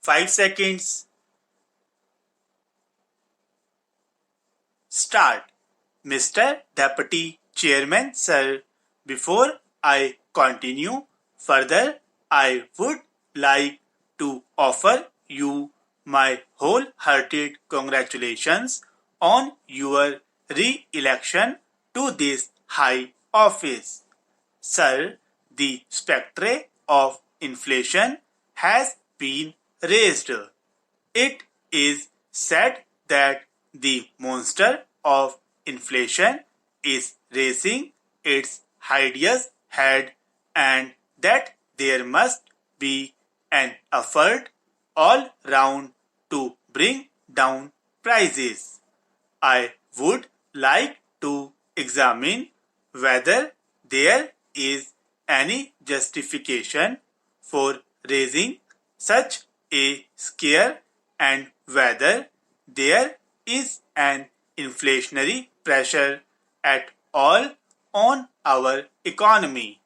5 seconds. Start. Mr. Deputy Chairman, sir, before I continue further, I would like to offer you my wholehearted congratulations on your re-election to this high office. Sir, the spectre of inflation has been raised. It is said that the monster of inflation is raising its hideous head and that there must be an effort all round to bring down prices. I would like to examine whether there is any justification for raising such a scare and whether there is an inflationary pressure at all on our economy.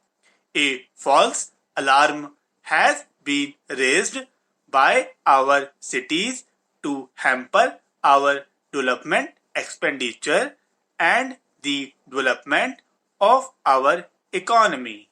A false alarm has been raised by our cities to hamper our development expenditure and the development of our economy.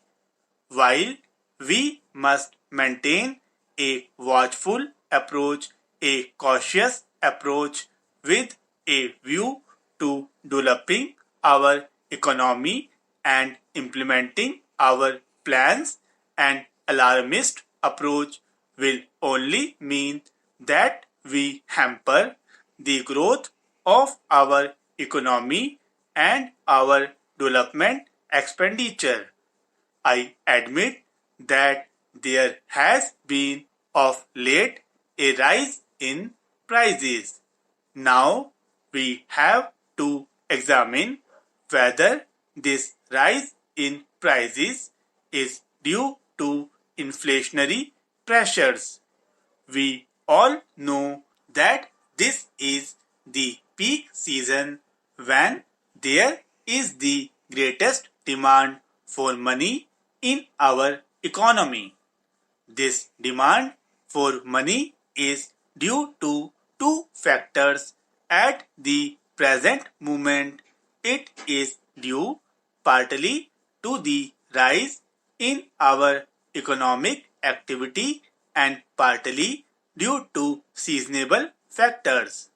While we must maintain a watchful approach, a cautious approach with a view to developing our economy and implementing our plans, an alarmist approach will only mean that we hamper the growth of our economy and our development expenditure. I admit that there has been of late a rise in prices. Now we have to examine whether this rise in prices is due to inflationary pressures. We all know that this is the peak season when there is the greatest demand for money in our economy. This demand for money is due to two factors at the present moment. It is due partly to the rise in our economic activity and partly due to seasonal factors.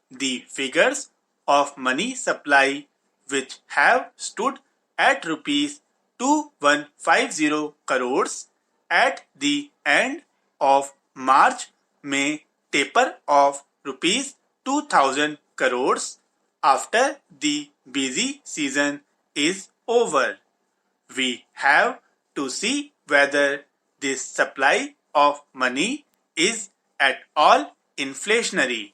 The figures of money supply which have stood at rupees 2150 crores at the end of March may taper off rupees 2000 crores after the busy season is over. We have to see whether this supply of money is at all inflationary.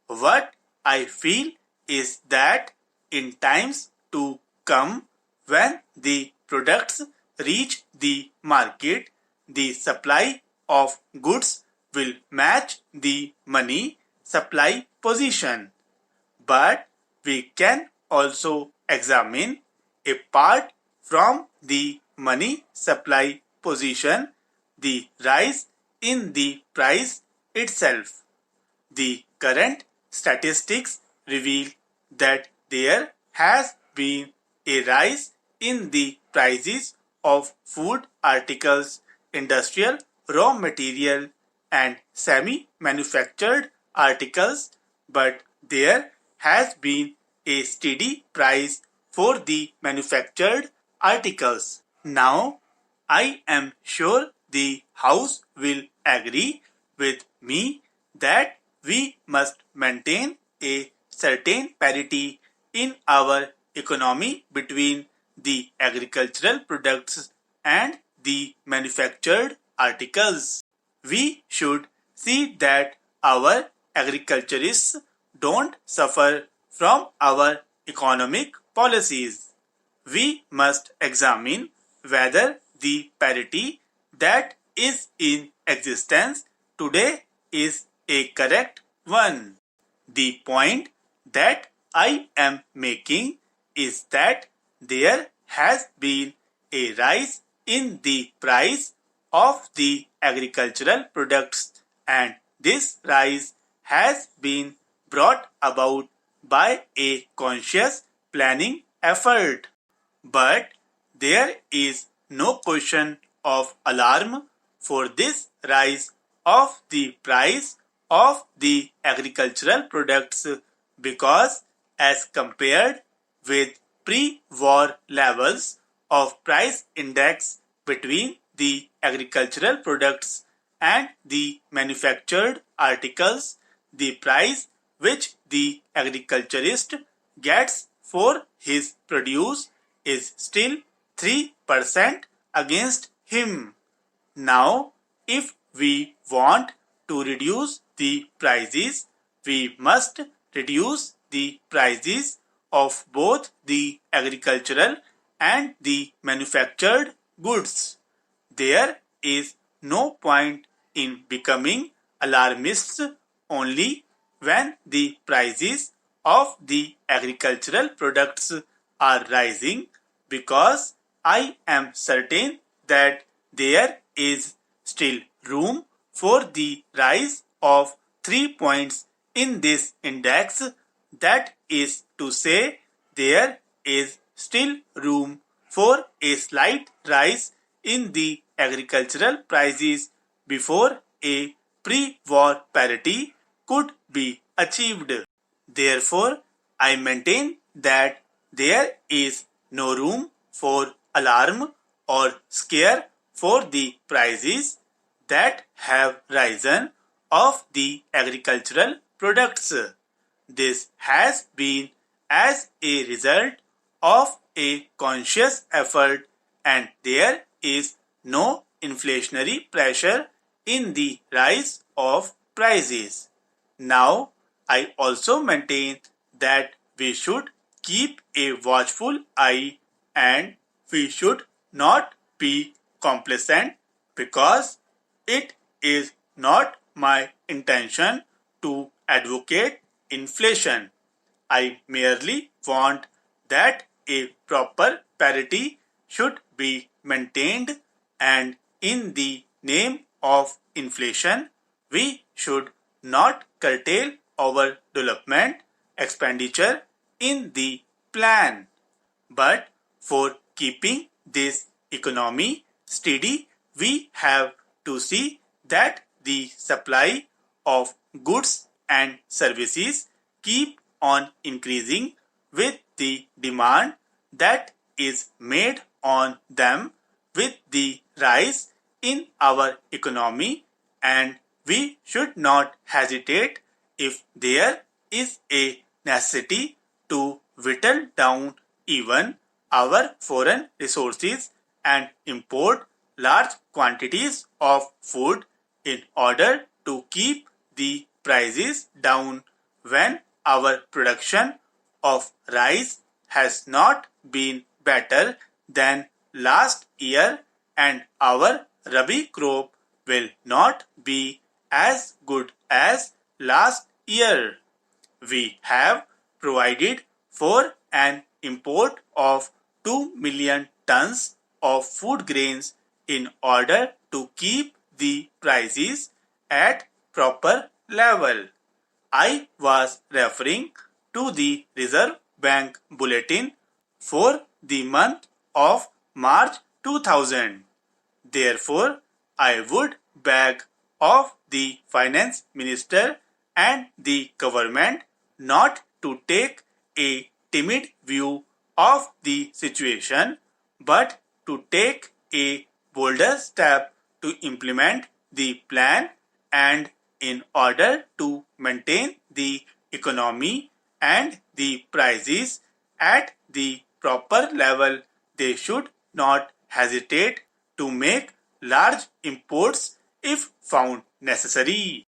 What I feel is that in times to come, when the products reach the market, the supply of goods will match the money supply position. But we can also examine apart from the money supply position the rise in the price itself. The current statistics reveal that there has been a rise in the prices of food articles, industrial raw material and semi-manufactured articles, but there has been a steady price for the manufactured articles. Now, I am sure the House will agree with me that we must maintain a certain parity in our economy between the agricultural products and the manufactured articles. We should see that our agriculturists don't suffer from our economic policies. We must examine whether the parity that is in existence today is a correct one. The point that I am making is that there has been a rise in the price of the agricultural products and This rise has been brought about by a conscious planning effort. But there is no question of alarm for this rise of the price of the agricultural products because as compared with pre-war levels of price index between the agricultural products and the manufactured articles, the price which the agriculturist gets for his produce is still 3% against him. Now, if we want to reduce the prices, we must reduce the prices of both the agricultural and the manufactured goods. There is no point in becoming alarmists only when the prices of the agricultural products are rising, because I am certain that there is still room for the rise of 3 points in this index. That is to say, there is still room for a slight rise in the agricultural prices before a pre-war parity could be achieved. Therefore, I maintain that there is no room for alarm or scare for the prices that have risen of the agricultural products. This has been as a result of a conscious effort, and there is no inflationary pressure in the rise of prices. Now, I also maintain that we should keep a watchful eye and we should not be complacent, because it is not my intention to advocate inflation. I merely want that a proper parity should be maintained, and in the name of inflation, we should not curtail our development expenditure in the plan. But for keeping this economy steady, we have to see that the supply of goods and services keep on increasing with the demand that is made on them with the rise in our economy, and we should not hesitate if there is a necessity to whittle down even our foreign resources and import large quantities of food in order to keep the prices down when our production of rice has not been better than last year and our rabi crop will not be as good as last year. We have provided for an import of 2 million tons of food grains in order to keep the prices at proper level. I was referring to the Reserve Bank Bulletin for the month of March 2000. Therefore, I would beg of the Finance Minister and the government not to take a timid view of the situation, but to take a bolder step to implement the plan, and in order to maintain the economy and the prices at the proper level, they should not hesitate to make large imports if found necessary.